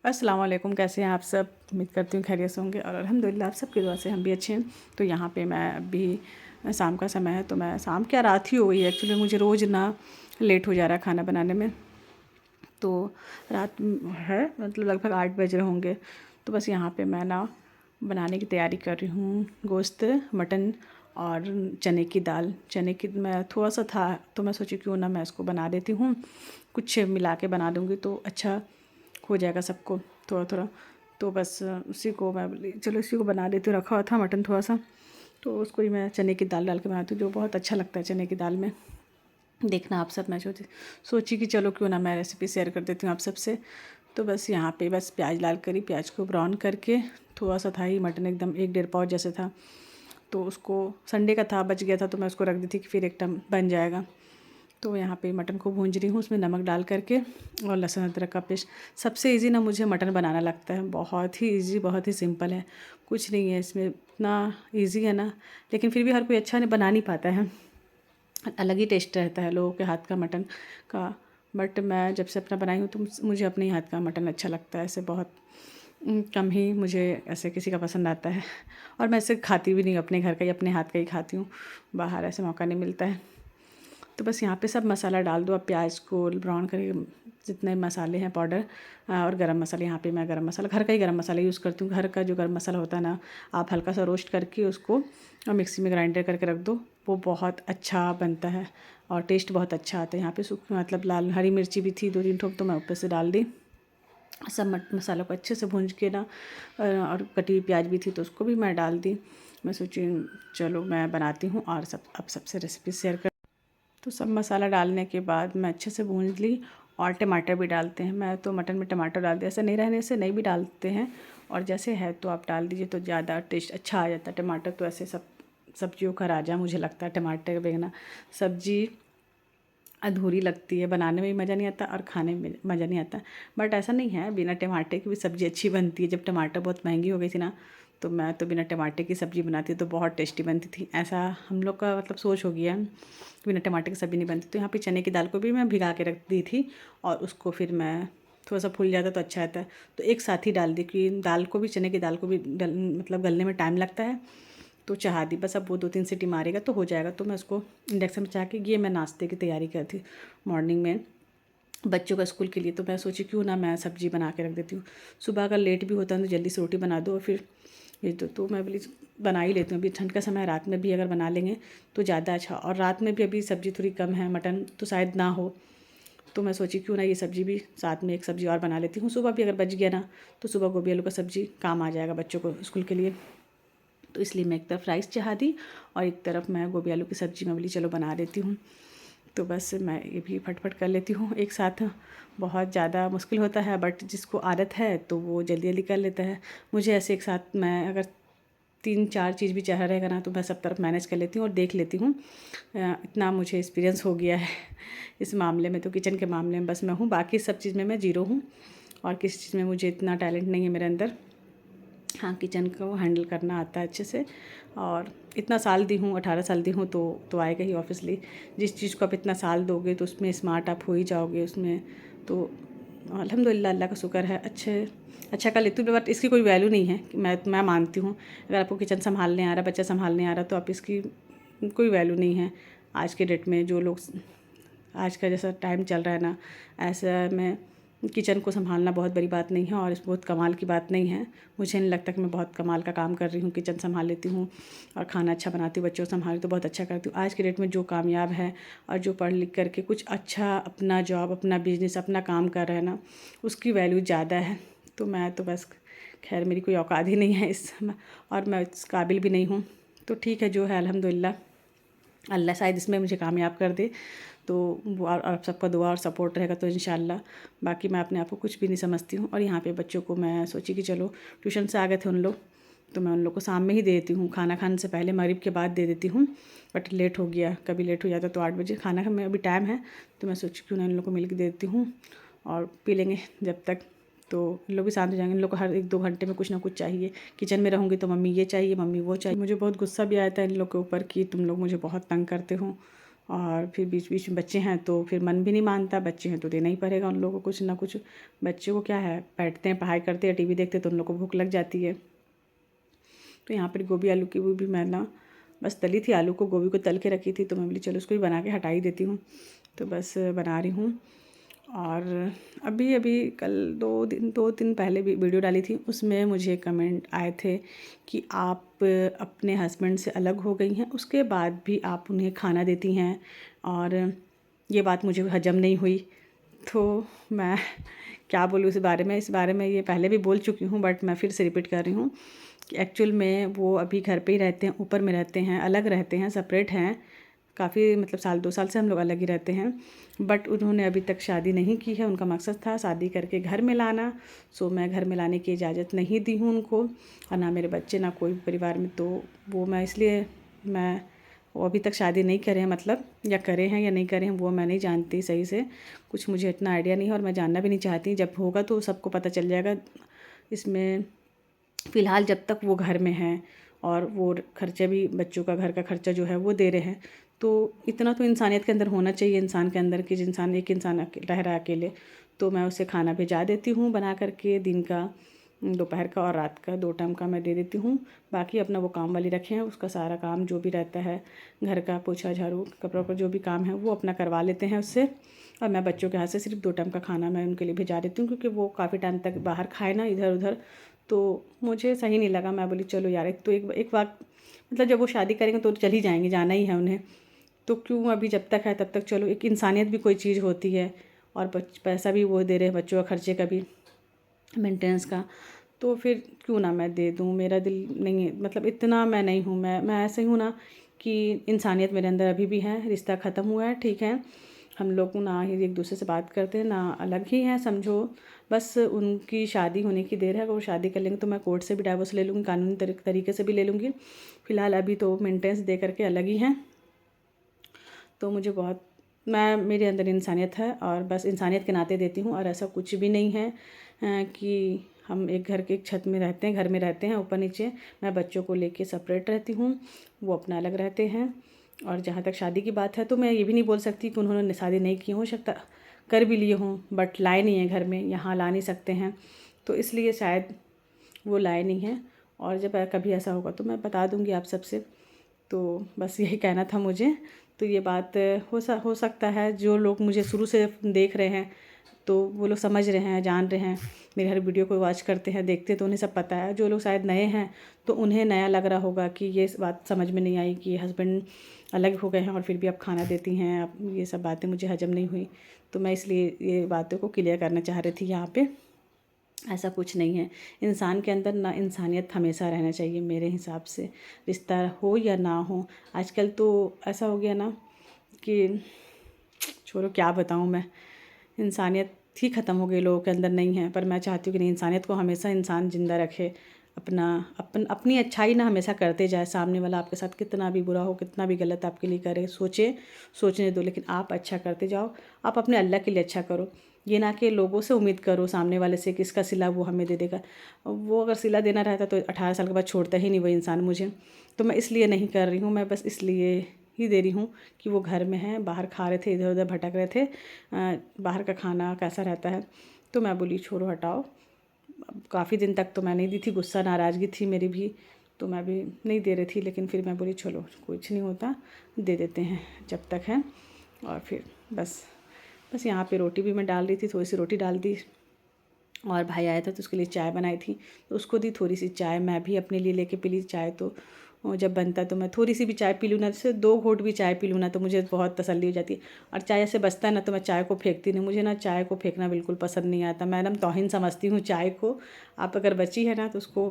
अस्सलाम वालेकुम। कैसे हैं आप सब? उम्मीद करती हूँ खैरियत से होंगे और अल्हम्दुलिल्लाह आप सबकी दुआ से हम भी अच्छे हैं। तो यहाँ पे मैं अभी शाम का समय है, तो मैं शाम क्या रात ही हो गई एक्चुअली। मुझे रोज़ ना लेट हो जा रहा है खाना बनाने में। तो रात है मतलब लगभग 8 बज रहे होंगे। तो बस यहाँ पे मैं ना बनाने की तैयारी कर रही हूँ। गोश्त, मटन और चने की दाल। चने की मैं थोड़ा सा था तो मैं सोची क्यों ना मैं इसको बना देती हूँ, कुछ मिला के बना दूँगी तो अच्छा हो जाएगा सबको थोड़ा थोड़ा। तो बस उसी को मैं बोली चलो इसी को बना देती हूँ। रखा हुआ था मटन थोड़ा सा, तो उसको ही मैं चने की दाल डाल के बनाती हूँ, जो बहुत अच्छा लगता है चने की दाल में। देखना आप सब, मैं सोची कि चलो क्यों ना मैं रेसिपी शेयर कर देती हूँ आप सबसे। तो बस यहाँ पे बस प्याज डाल करी, प्याज को ब्राउन करके, थोड़ा सा था ही मटन, एकदम 1 डेढ़ पाव जैसे था, तो उसको संडे का था बच गया था तो मैं उसको रख दी थी कि फिर एक टाइम बन जाएगा। तो यहाँ पे मटन को भूंज रही हूँ उसमें नमक डाल करके, और लहसुन अदरक का पेस्ट। सबसे इजी ना मुझे मटन बनाना लगता है, बहुत ही इजी, बहुत ही सिंपल है, कुछ नहीं है इसमें, इतना इजी है ना। लेकिन फिर भी हर कोई अच्छा नहीं बना नहीं पाता है, अलग ही टेस्ट रहता है लोगों के हाथ का मटन का। बट मैं जब से अपना बनाई हूँ तो मुझे अपने ही हाथ का मटन अच्छा लगता है। ऐसे बहुत कम ही मुझे ऐसे किसी का पसंद आता है, और मैं ऐसे खाती भी नहीं, अपने घर का ही अपने हाथ का ही खाती हूँ, बाहर ऐसे मौका नहीं मिलता है। तो बस यहाँ पे सब मसाला डाल दो। अब प्याज को ब्राउन करके जितने मसाले हैं पाउडर, और गरम मसाला, यहाँ पे मैं गरम मसाला घर का ही गरम मसाला यूज़ करती हूँ। घर का जो गरम मसाला होता है ना, आप हल्का सा रोस्ट करके उसको मिक्सी में ग्राइंडर करके रख दो, वो बहुत अच्छा बनता है और टेस्ट बहुत अच्छा आता है। यहाँ पे सूखी मतलब लाल हरी मिर्ची भी थी 2-3 ठोक, तो मैं ऊपर से डाल दी। सब मसालों को अच्छे से भूंज के ना, और कटी हुई प्याज भी थी तो उसको भी मैं डाल दी। मैं सोची चलो मैं बनाती हूँ और अब सबसे रेसिपी शेयर कर। तो सब मसाला डालने के बाद मैं अच्छे से भून ली, और टमाटर भी डालते हैं। मैं तो मटन में टमाटर डालती हूँ, ऐसे नहीं रहने से नहीं भी डालते हैं, और जैसे है तो आप डाल दीजिए तो ज़्यादा टेस्ट अच्छा आ जाता है। टमाटर तो ऐसे सब सब्जियों का राजा मुझे लगता है। टमाटर के बिना सब्जी अधूरी लगती है, बनाने में भी मज़ा नहीं आता और खाने में मज़ा नहीं आता। बट ऐसा नहीं है, बिना टमाटर की भी सब्ज़ी अच्छी बनती है। जब टमाटर बहुत महंगी हो गई थी ना, तो मैं तो बिना टमाटर की सब्ज़ी बनाती तो बहुत टेस्टी बनती थी। ऐसा हम लोग का मतलब सोच हो गया है, बिना टमाटर की सब्ज़ी नहीं बनती। तो यहाँ पे चने की दाल को भी मैं भिगा के रख दी थी, और उसको फिर मैं थोड़ा सा फूल जाता तो अच्छा रहता है, तो एक साथ ही डाल दी, क्योंकि दाल को भी, चने की दाल को भी मतलब गलने में टाइम लगता है। तो चढ़ा दी, बस अब वो 2-3 सीटी मारेगा तो हो जाएगा। तो मैं उसको इंडक्शन में चढ़ा के, ये मैं नाश्ते की तैयारी कर थी मॉर्निंग में बच्चों का स्कूल के लिए। तो मैं सोची क्यों ना मैं सब्ज़ी बना के रख देती हूँ, सुबह अगर लेट भी होता है तो जल्दी से रोटी बना दो और फिर ये तो मैं बोली बना ही लेती हूँ। अभी ठंड का समय है, रात में भी अगर बना लेंगे तो ज़्यादा अच्छा। और रात में भी अभी सब्ज़ी थोड़ी कम है, मटन तो शायद ना हो, तो मैं सोची क्यों ना ये सब्ज़ी भी साथ में एक सब्ज़ी और बना लेती हूँ। सुबह भी अगर बच गया ना, तो सुबह गोभी आलू का सब्ज़ी काम आ जाएगा बच्चों को स्कूल के लिए। तो इसलिए मैं एक तरफ राइस चढ़ा दी, और एक तरफ मैं गोभी आलू की सब्ज़ी में बोली चलो बना देती हूँ। तो बस मैं ये भी फटफट कर लेती हूँ एक साथ। बहुत ज़्यादा मुश्किल होता है, बट जिसको आदत है तो वो जल्दी जल्दी कर लेता है। मुझे ऐसे एक साथ मैं अगर 3-4 चीज़ भी चाह रहेगा ना, तो मैं सब तरफ मैनेज कर लेती हूँ और देख लेती हूँ। इतना मुझे एक्सपीरियंस हो गया है इस मामले में। तो किचन के मामले में बस मैं हूँ, बाकी सब चीज़ में मैं ज़ीरो हूँ, और किसी चीज़ में मुझे इतना टैलेंट नहीं है मेरे अंदर। हाँ, किचन को हैंडल करना आता है अच्छे से, और इतना साल दी हूँ, 18 साल दी हूँ, तो आएगा ही ऑब्वियसली। जिस चीज़ को आप इतना साल दोगे तो उसमें स्मार्ट आप हो ही जाओगे उसमें। तो अल्हम्दुलिल्लाह, अल्लाह का शुक्र है, अच्छा कर लेती हूँ। बट इसकी कोई वैल्यू नहीं है कि मैं मानती हूँ, अगर आपको किचन संभालने आ रहा, बच्चा संभालने आ रहा, तो आप इसकी कोई वैल्यू नहीं है आज के डेट में। जो लोग आज का जैसा टाइम चल रहा है ना, ऐसा में किचन को संभालना बहुत बड़ी बात नहीं है, और इस बहुत कमाल की बात नहीं है। मुझे नहीं लगता कि मैं बहुत कमाल का काम कर रही हूँ, किचन संभाल लेती हूँ और खाना अच्छा बनाती हूँ, बच्चों को संभाल तो बहुत अच्छा करती हूँ। आज के डेट में जो कामयाब है और जो पढ़ लिख करके कुछ अच्छा अपना जॉब, अपना बिजनेस, अपना काम कर रहे हैं ना, उसकी वैल्यू ज़्यादा है। तो मैं तो बस खैर मेरी कोई औकात ही नहीं है इस, और मैं इस काबिल भी नहीं हूँ। तो ठीक है, जो है अल्हम्दुलिल्लाह, अल्लाह शायद इसमें मुझे कामयाब कर दे। तो वो और आप सबका दुआ और सपोर्ट रहेगा तो इंशाल्लाह। बाकी मैं अपने आप को कुछ भी नहीं समझती हूँ। और यहाँ पे बच्चों को मैं सोची कि चलो ट्यूशन से आ गए थे उन लोग, तो मैं उन लोग को शाम में ही दे देती हूँ, खाना खाने से पहले मगरिब के बाद दे देती हूँ। बट लेट हो गया, कभी लेट हो जाता तो 8 बजे खाना में अभी टाइम है, तो मैं सोची क्यों ना इन लोग को मिल्क दे देती हूँ और पी लेंगे जब तक। तो इन लोग भी शांत हो जाएंगे। इन लोग को हर 1-2 घंटे में कुछ ना कुछ चाहिए। किचन में रहूँगी तो मम्मी ये चाहिए, मम्मी वो चाहिए। मुझे बहुत गुस्सा भी आया था इन लोग के ऊपर कि तुम लोग मुझे बहुत तंग करते हो, और फिर बीच बीच में बच्चे हैं तो फिर मन भी नहीं मानता, बच्चे हैं तो देना ही पड़ेगा उन लोगों को कुछ ना कुछ। बच्चे को क्या है, बैठते हैं पढ़ाई करते हैं टीवी देखते हैं तो उन लोगों को भूख लग जाती है। तो यहाँ पर गोभी आलू की वो भी मैं ना बस तली थी, आलू को गोभी को तल के रखी थी, तो मैं बोली चलो उसको भी बना के हटा ही देती हूँ। तो बस बना रही हूँ। और अभी अभी कल 2 दिन पहले भी वीडियो डाली थी, उसमें मुझे कमेंट आए थे कि आप अपने हस्बैंड से अलग हो गई हैं, उसके बाद भी आप उन्हें खाना देती हैं, और ये बात मुझे हजम नहीं हुई। तो मैं क्या बोलूँ इस बारे में ये पहले भी बोल चुकी हूँ, बट मैं फिर से रिपीट कर रही हूँ कि एक्चुअल में वो अभी घर पे ही रहते हैं, ऊपर में रहते हैं, अलग रहते हैं, सेपरेट हैं। काफ़ी मतलब 1-2 साल से हम लोग अलग ही रहते हैं, बट उन्होंने अभी तक शादी नहीं की है। उनका मकसद था शादी करके घर में लाना, सो मैं घर में लाने की इजाज़त नहीं दी हूँ उनको, और ना मेरे बच्चे ना कोई परिवार में। तो वो मैं इसलिए वो अभी तक शादी नहीं करे हैं, मतलब या करे हैं या नहीं करे हैं वो मैं नहीं जानती सही से, कुछ मुझे इतना आइडिया नहीं है और मैं जानना भी नहीं चाहती। जब होगा तो सबको पता चल जाएगा। इसमें फ़िलहाल जब तक वो घर में हैं और वो खर्चे भी, बच्चों का घर का खर्चा जो है वो दे रहे हैं, तो इतना तो इंसानियत के अंदर होना चाहिए इंसान के अंदर कि एक इंसान रह रहा है अकेले। तो मैं उसे खाना भिजा देती हूँ बना करके, दिन का, दोपहर का और रात का 2 टाइम का मैं दे देती हूँ। बाकी अपना वो काम वाली रखे हैं, उसका सारा काम जो भी रहता है घर का, पोछा झाड़ू कपड़ों का जो भी काम है वो अपना करवा लेते हैं उससे। और मैं बच्चों के हाथ से सिर्फ 2 टाइम का खाना मैं उनके लिए भिजा देती हूँ, क्योंकि वो काफ़ी टाइम तक बाहर खाए ना इधर उधर, तो मुझे सही नहीं लगा। मैं बोली चलो यार, एक बात, मतलब जब वो शादी करेंगे तो चल ही जाएंगे, जाना ही है उन्हें, तो क्यों अभी जब तक है तब तक चलो, एक इंसानियत भी कोई चीज़ होती है। और पैसा भी वो दे रहे हैं बच्चों का खर्चे का भी, मेंटेनेंस का, तो फिर क्यों ना मैं दे दूँ। मेरा दिल नहीं है, मतलब इतना मैं नहीं हूँ, मैं ऐसे ही हूँ ना कि इंसानियत मेरे अंदर अभी भी है। रिश्ता ख़त्म हुआ है, ठीक है, हम लोग ना ही एक दूसरे से बात करते हैं ना अलग ही हैं समझो। बस उनकी शादी होने की देर है, अगर वो शादी कर लेंगे तो मैं कोर्ट से भी डाइवोर्स ले लूँगी, कानूनी तरीके से भी ले लूँगी। फ़िलहाल अभी तो मेंटेनेंस दे करके अलग ही हैं। तो मुझे बहुत, मेरे अंदर इंसानियत है और बस इंसानियत के नाते देती हूँ। और ऐसा कुछ भी नहीं है कि हम एक घर के एक छत में रहते हैं, घर में रहते हैं ऊपर नीचे। मैं बच्चों को लेके सेपरेट रहती हूँ, वो अपना अलग रहते हैं। और जहाँ तक शादी की बात है तो मैं ये भी नहीं बोल सकती कि उन्होंने शादी नहीं की, हो सकता कर भी लिए हों, बट लाए नहीं हैं घर में, यहाँ ला नहीं सकते हैं, तो इसलिए शायद वो लाए नहीं हैं। और जब कभी ऐसा होगा तो मैं बता दूँगी आप सबसे। तो बस यही कहना था मुझे। तो ये बात हो सकता है जो लोग मुझे शुरू से देख रहे हैं तो वो लोग समझ रहे हैं, जान रहे हैं, मेरे हर वीडियो को वॉच करते हैं, देखते हैं, तो उन्हें सब पता है। जो लोग शायद नए हैं तो उन्हें नया लग रहा होगा कि ये बात समझ में नहीं आई कि हस्बैंड अलग हो गए हैं और फिर भी आप खाना देती हैं, अब ये सब बातें मुझे हजम नहीं हुई। तो मैं इसलिए ये बातों को क्लियर करना चाह रही थी यहाँ पे। ऐसा कुछ नहीं है, इंसान के अंदर ना इंसानियत हमेशा रहना चाहिए मेरे हिसाब से, रिश्ता हो या ना हो। आजकल तो ऐसा हो गया ना कि छोड़ो क्या बताऊँ मैं, इंसानियत ही ख़त्म हो गई, लोगों के अंदर नहीं है। पर मैं चाहती हूँ कि नहीं, इंसानियत को हमेशा इंसान ज़िंदा रखे, अपनी अच्छाई ना हमेशा करते जाए। सामने वाला आपके साथ कितना भी बुरा हो, कितना भी गलत आपके लिए करे, सोचने दो, लेकिन आप अच्छा करते जाओ। आप अपने अल्लाह के लिए अच्छा करो, ये ना कि लोगों से उम्मीद करो सामने वाले से कि इसका सिला वो हमें दे देगा। वो अगर सिला देना रहता तो 18 साल के बाद छोड़ता ही नहीं वो इंसान मुझे। तो मैं इसलिए नहीं कर रही हूँ, मैं बस इसलिए ही दे रही हूँ कि वो घर में हैं, बाहर खा रहे थे, इधर उधर भटक रहे थे। बाहर का खाना कैसा रहता है, तो मैं बोली छोड़ो हटाओ। काफ़ी दिन तक तो मैं नहीं दी थी, गुस्सा नाराज़गी थी मेरी भी, तो मैं भी नहीं दे रही थी, लेकिन फिर मैं बोली चलो कुछ नहीं होता, दे देते हैं जब तक है। और फिर बस यहाँ पे रोटी भी मैं डाल रही थी, थोड़ी सी रोटी डाल दी, और भाई आया था तो उसके लिए चाय बनाई थी, तो उसको दी थोड़ी सी चाय, मैं भी अपने लिए लेके पी ली चाय। तो जब बनता है तो मैं थोड़ी सी भी चाय पी लूँ ना, जैसे 2 घूंट भी चाय पी लूँ ना, तो मुझे बहुत तसल्ली हो जाती है। और चाय ऐसे बचता है ना तो मैं चाय को फेंकती नहीं, मुझे ना चाय को फेंकना बिल्कुल पसंद नहीं आता, मैं एकदम तौहीन समझती हूँ चाय को। आप अगर बची है ना तो उसको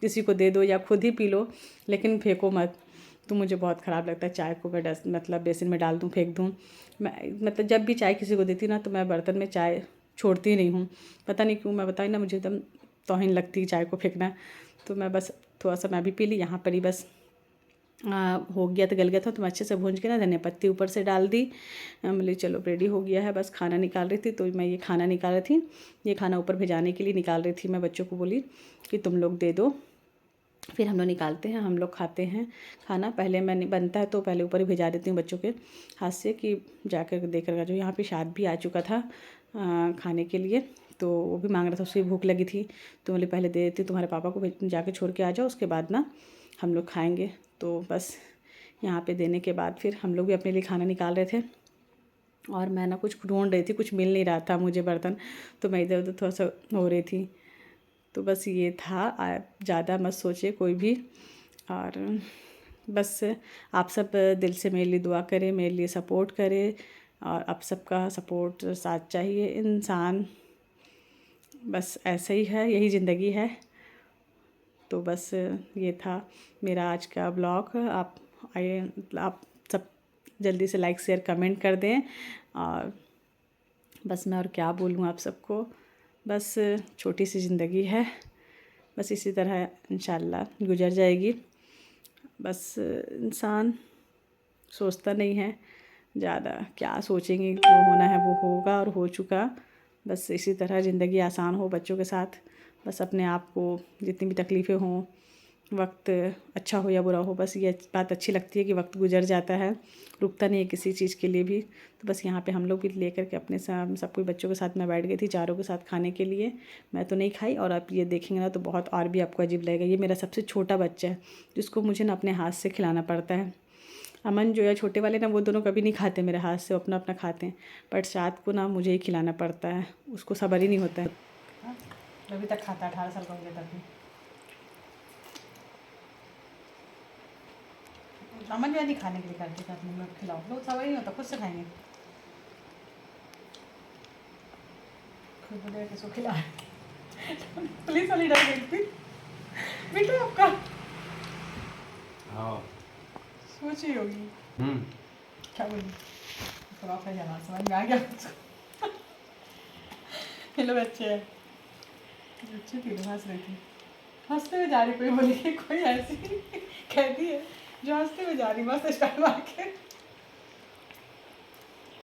किसी को दे दो या खुद ही पी लो, लेकिन फेंको मत। तो मुझे बहुत ख़राब लगता है चाय को मैं मतलब बेसिन में डाल दूँ, फेंक दूँ। मैं मतलब जब भी चाय किसी को देती ना तो मैं बर्तन में चाय छोड़ती नहीं हूँ, पता नहीं क्यों, मैं बताई ना, मुझे एकदम तौहीन लगती है चाय को फेंकना। तो मैं बस थोड़ा सा मैं भी पी ली, यहाँ पर ही बस हो गया तो गल गया था, तो मैं अच्छे से भून के ना धनिया पत्ती ऊपर से डाल दी। बोली चलो रेडी हो गया है, बस खाना निकाल रही थी, तो मैं ये खाना निकाल रही थी, ये खाना ऊपर भिजाने के लिए निकाल रही थी। मैं बच्चों को बोली कि तुम लोग दे दो, फिर हम लोग निकालते हैं, हम लोग खाते हैं खाना। पहले मैंने बनता है तो पहले ऊपर ही भिजा देती हूँ बच्चों के हाथ से कि जाकर दे कर जो यहाँ पे शाद भी आ चुका था खाने के लिए, तो वो भी मांग रहा था, उसकी भूख लगी थी। तो बोले पहले दे देती, तुम्हारे पापा को जाके छोड़ के आ जाओ, उसके बाद ना हम लोग खाएँगे। तो बस यहाँ पे देने के बाद फिर हम लोग भी अपने लिए खाना निकाल रहे थे। और मैं ना कुछ ढूंढ रही थी, कुछ मिल नहीं रहा था मुझे बर्तन, तो मैं इधर उधर थोड़ा सा हो रही थी। तो बस ये था, आप ज़्यादा मत सोचिए कोई भी। और बस आप सब दिल से मेरे लिए दुआ करें, मेरे लिए सपोर्ट करें, और आप सबका सपोर्ट साथ चाहिए। इंसान बस ऐसे ही है, यही ज़िंदगी है। तो बस ये था मेरा आज का ब्लॉग। आप सब जल्दी से लाइक शेयर कमेंट कर दें। और बस मैं और क्या बोलूँ आप सबको, बस छोटी सी ज़िंदगी है, बस इसी तरह इंशाल्लाह गुजर जाएगी। बस इंसान सोचता नहीं है ज़्यादा, क्या सोचेंगे, जो होना है वो होगा और हो चुका। बस इसी तरह ज़िंदगी आसान हो बच्चों के साथ। बस अपने आप को जितनी भी तकलीफ़ें हों, वक्त अच्छा हो या बुरा हो, बस ये बात अच्छी लगती है कि वक्त गुजर जाता है, रुकता नहीं है किसी चीज़ के लिए भी। तो बस यहाँ पे हम लोग भी लेकर के अपने सब कोई बच्चों के साथ मैं बैठ गई थी, चारों के साथ खाने के लिए। मैं तो नहीं खाई, और आप ये देखेंगे ना तो बहुत और भी आपको अजीब लगेगा। ये मेरा सबसे छोटा बच्चा है जिसको मुझे ना अपने हाथ से खिलाना पड़ता है। अमन जो है छोटे वाले ना, वो दोनों कभी नहीं खाते मेरे हाथ से, अपना अपना खाते हैं। बट शाद को ना मुझे ही खिलाना पड़ता है, उसको सब्र ही नहीं होता है। अभी तक खाता, 18 साल का हो गया तब भी। अमन जो नहीं खाने के लिए करते थे, अपने लोग खिलाओ, लोग सब्र ही नहीं होता, खुद से खाएंगे, खुद बोले किसको खिला। पुलिस वाली डर गई थी बेटा आपका, हाँ सोच ही होगी क्या बोली, थोड़ा सा जमा समझ में आ गया उसको। हेलो बच्चे, बच्चे थी तो हंस रही थी, हंसते हुए जा रही, कोई बोली कोई ऐसी कहती है जो हंसते हुए जा रही, मस्त स्टाइल मार के।